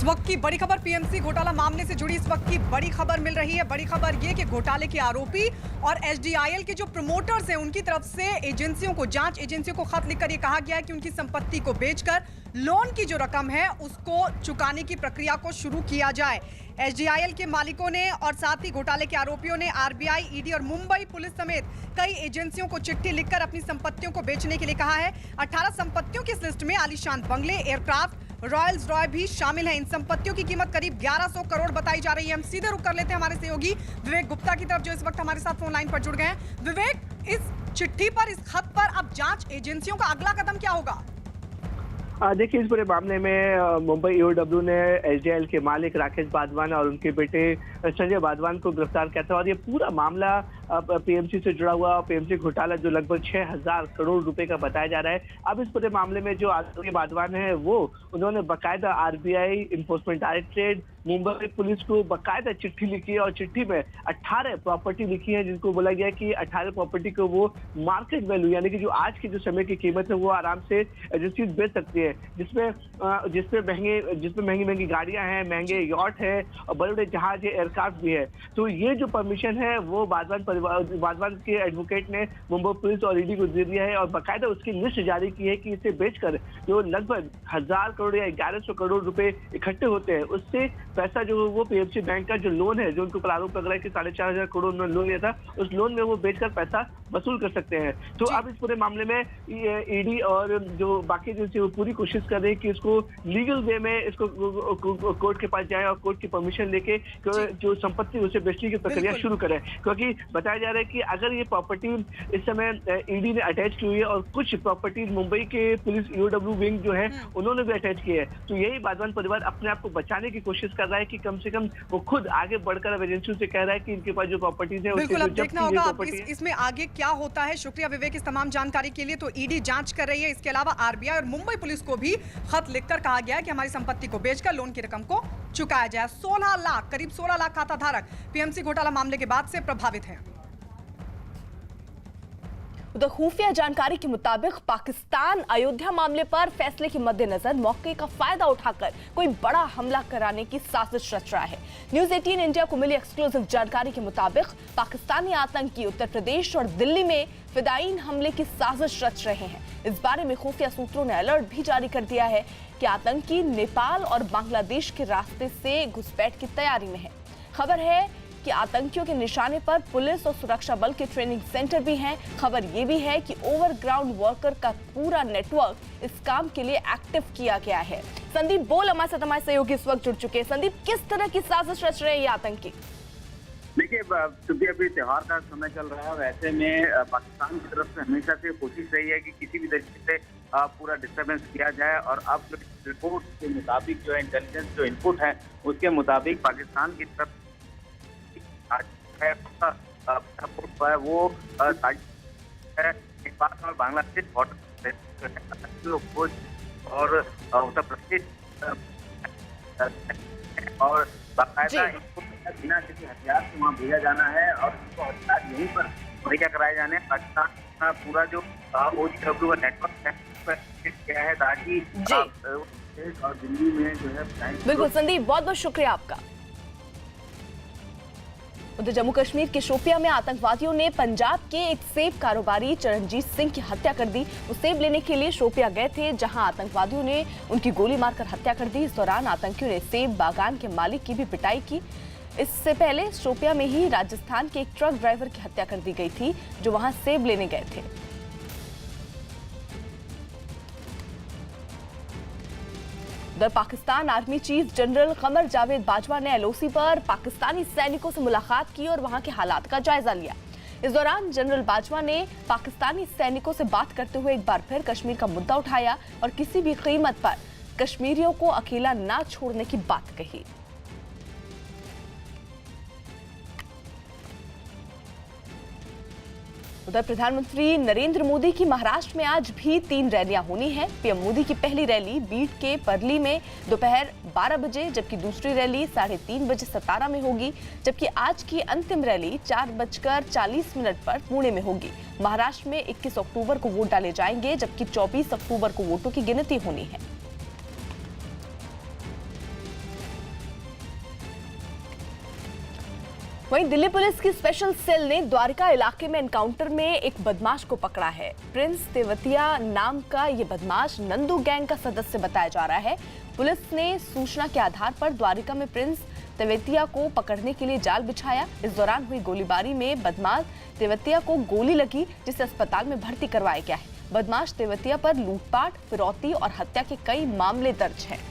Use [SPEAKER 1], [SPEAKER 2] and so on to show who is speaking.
[SPEAKER 1] इस वक्त की बड़ी खबर पीएमसी घोटाला मामले से जुड़ी इस वक्त की बड़ी खबर मिल रही है। बड़ी खबर ये कि घोटाले के आरोपी और एचडीआईएल के जो प्रमोटर्स हैं उनकी तरफ से एजेंसियों को, जांच एजेंसियों को खत लिखकर ये कहा गया है कि उनकी संपत्ति को बेचकर लोन की जो रकम है उसको चुकाने की प्रक्रिया को शुरू किया जाए। एचडीआईएल के मालिकों ने और साथ ही घोटाले के आरोपियों ने आरबीआई, ईडी और मुंबई पुलिस समेत कई एजेंसियों को चिट्ठी लिखकर अपनी संपत्तियों को बेचने के लिए कहा है। 18 संपत्तियों की इस लिस्ट में आलीशान बंगले, एयरक्राफ्ट, रॉयल्स रॉय भी शामिल है। इन संपत्तियों की कीमत करीब 1100 करोड़ बताई जा रही है। हम सीधे रुक कर लेते हैं हमारे सहयोगी विवेक गुप्ता की तरफ, जो इस वक्त हमारे साथ फोन लाइन पर जुड़ गए हैं। विवेक, इस चिट्ठी पर, इस खत पर अब जांच एजेंसियों का अगला कदम क्या होगा?
[SPEAKER 2] देखिए, इस पूरे मामले में मुंबई ईओडब्ल्यू ने एचडीआईएल के मालिक राकेश वाधवान और उनके बेटे संजय वाधवान को गिरफ्तार किया था और ये पूरा मामला पीएमसी से जुड़ा हुआ पीएमसी घोटाला जो लगभग 6000 करोड़ रुपए का बताया जा रहा है। अब इस पूरे मामले में जो आरोपी वाधवान है वो उन्होंने बाकायदा RBI, enforcement directorate, Mumbai police को बाकायदा चिट्ठी लिखी है और चिट्ठी में 18 प्रॉपर्टी लिखी है जिनको बोला गया कि 18 प्रॉपर्टी को वो मार्केट वैल्यू यानी कि जो आज के जो समय की कीमत है वो आराम से एजेंसी बेच सकती है, जिसमें महंगी गाड़ियां हैं, महंगे यॉट है और बड़े बड़े जहाज है, एयरक्राफ्ट भी है। तो ये जो परमिशन है वो वाधवान के एडवोकेट ने मुंबई पुलिस और ईडी को दे दिया है और बाकायदा उसकी लिस्ट जारी की है कि इसे बेचकर जो लगभग 1000 करोड़ या 1100 करोड़ रुपए इकट्ठे होते हैं उससे पैसा जो वो पीएमसी बैंक का जो लोन है, जो उनके ऊपर आरोप लग रहा है कि 4500 करोड़ उन्होंने लोन लिया था, उस लोन में वो बेचकर पैसा वसूल कर सकते हैं। तो अब इस पूरे मामले में ईडी और जो बाकी एजेंसी वो पूरी कोशिश कर रही है कि इसको लीगल वे में इसको कोर्ट के पास जाए और कोर्ट की परमिशन लेके जो संपत्ति उसे बेचने की प्रक्रिया शुरू करे, क्योंकि बताया जा रहा है कि अगर ये प्रॉपर्टी इस समय ईडी ने अटैच की हुई है और कुछ प्रॉपर्टी मुंबई के पुलिस ईओडब्ल्यू विंग जो है उन्होंने भी अटैच की है, तो यही वाधवान परिवार अपने आप को बचाने की कोशिश कर रहा है कि कम से कम वो खुद आगे बढ़कर अब एजेंसियों से कह रहा है कि इनके पास जो प्रॉपर्टीज है
[SPEAKER 1] बिल्कुल अब देखना होगा अब इसमें आगे क्या होता है। शुक्रिया विवेक इस तमाम जानकारी के लिए। तो ईडी जांच कर रही है, इसके अलावा आरबीआई और मुंबई पुलिस को भी खत लिखकर कहा गया है कि हमारी संपत्ति को बेचकर लोन की रकम को चुकाया जाए। 16 लाख, करीब 16 लाख खाता धारक पीएमसी घोटाला मामले के बाद से प्रभावित हैं।
[SPEAKER 3] उधर खुफिया जानकारी के मुताबिक पाकिस्तान अयोध्या मामले पर फैसले के मद्देनजर मौके का फायदा उठाकर कोई बड़ा हमला कराने की साजिश रच रहा है। न्यूज 18 इंडिया को मिली एक्सक्लूसिव जानकारी के मुताबिक पाकिस्तानी आतंकी उत्तर प्रदेश और दिल्ली में फिदायीन हमले की साजिश रच रहे हैं। इस बारे में खुफिया सूत्रों ने अलर्ट भी जारी कर दिया है कि आतंकी नेपाल और बांग्लादेश के रास्ते से घुसपैठ की तैयारी में है। खबर है कि आतंकियों के निशाने पर पुलिस और सुरक्षा बल के ट्रेनिंग सेंटर भी हैं। खबर ये भी है कि ओवरग्राउंड वर्कर का पूरा नेटवर्क इस काम के लिए एक्टिव किया गया है। संदीप बोल हमारे साथ हमारे सहयोगी इस वक्त जुड़ चुके हैं। संदीप, किस तरह की साजिश रच रहे हैं ये आतंकी?
[SPEAKER 4] देखिए, चूंकि अभी त्योहार का समय चल रहा है, वैसे में पाकिस्तान की तरफ से हमेशा से कोशिश रही है कि किसी भी तरीके से पूरा डिस्टर्बेंस किया जाए और अब जो रिपोर्ट के मुताबिक जो है, इंटेलिजेंस जो इनपुट है उसके मुताबिक पाकिस्तान की तरफ है वो नेपाल और बांग्लादेश बॉर्डर और उत्तर प्रदेश और बाकायदा बिना किसी हथियार से वहाँ भेजा जाना है और उनको हथियार यहीं पर मुहैया कराए जाने हैं। पाकिस्तान का पूरा जो ओजीडब्ल्यू नेटवर्क है क्या है ताकि और दिल्ली में जो है।
[SPEAKER 3] बिल्कुल संदीप, बहुत बहुत शुक्रिया आपका। उधर जम्मू कश्मीर के शोपिया में आतंकवादियों ने पंजाब के एक सेब कारोबारी चरणजीत सिंह की हत्या कर दी। वो सेब लेने के लिए शोपिया गए थे, जहां आतंकवादियों ने उनकी गोली मारकर हत्या कर दी। इस दौरान आतंकियों ने सेब बागान के मालिक की भी पिटाई की। इससे पहले शोपिया में ही राजस्थान के एक ट्रक ड्राइवर की हत्या कर दी गई थी, जो वहां सेब लेने गए थे। Pakistan army chief general Qamar Javed Bajwa ने एलओसी पर पाकिस्तानी सैनिकों से मुलाकात की और वहां के हालात का जायजा लिया। इस दौरान जनरल बाजवा ने पाकिस्तानी सैनिकों से बात करते हुए एक बार फिर कश्मीर का मुद्दा उठाया और किसी भी कीमत पर कश्मीरियों को अकेला ना छोड़ने की बात कही। उधर प्रधानमंत्री नरेंद्र मोदी की महाराष्ट्र में आज भी 3 रैलियां होनी हैं। पीएम मोदी की पहली रैली बीड के परली में दोपहर 12 बजे, जबकि दूसरी रैली 3:30 बजे सतारा में होगी, जबकि आज की अंतिम रैली 4:40 पर पुणे में होगी। महाराष्ट्र में 21 अक्टूबर को वोट डाले जाएंगे, जबकि 24 अक्टूबर को वोटों की गिनती होनी है। वहीं दिल्ली पुलिस की स्पेशल सेल ने द्वारिका इलाके में एनकाउंटर में एक बदमाश को पकड़ा है। प्रिंस तेवतिया नाम का ये बदमाश नंदू गैंग का सदस्य बताया जा रहा है। पुलिस ने सूचना के आधार पर द्वारिका में प्रिंस तेवतिया को पकड़ने के लिए जाल बिछाया। इस दौरान हुई गोलीबारी में बदमाश तेवतिया को गोली लगी, जिसे अस्पताल में भर्ती करवाया गया है। बदमाश तेवतिया पर लूटपाट, फिरौती और हत्या के कई मामले दर्ज हैं।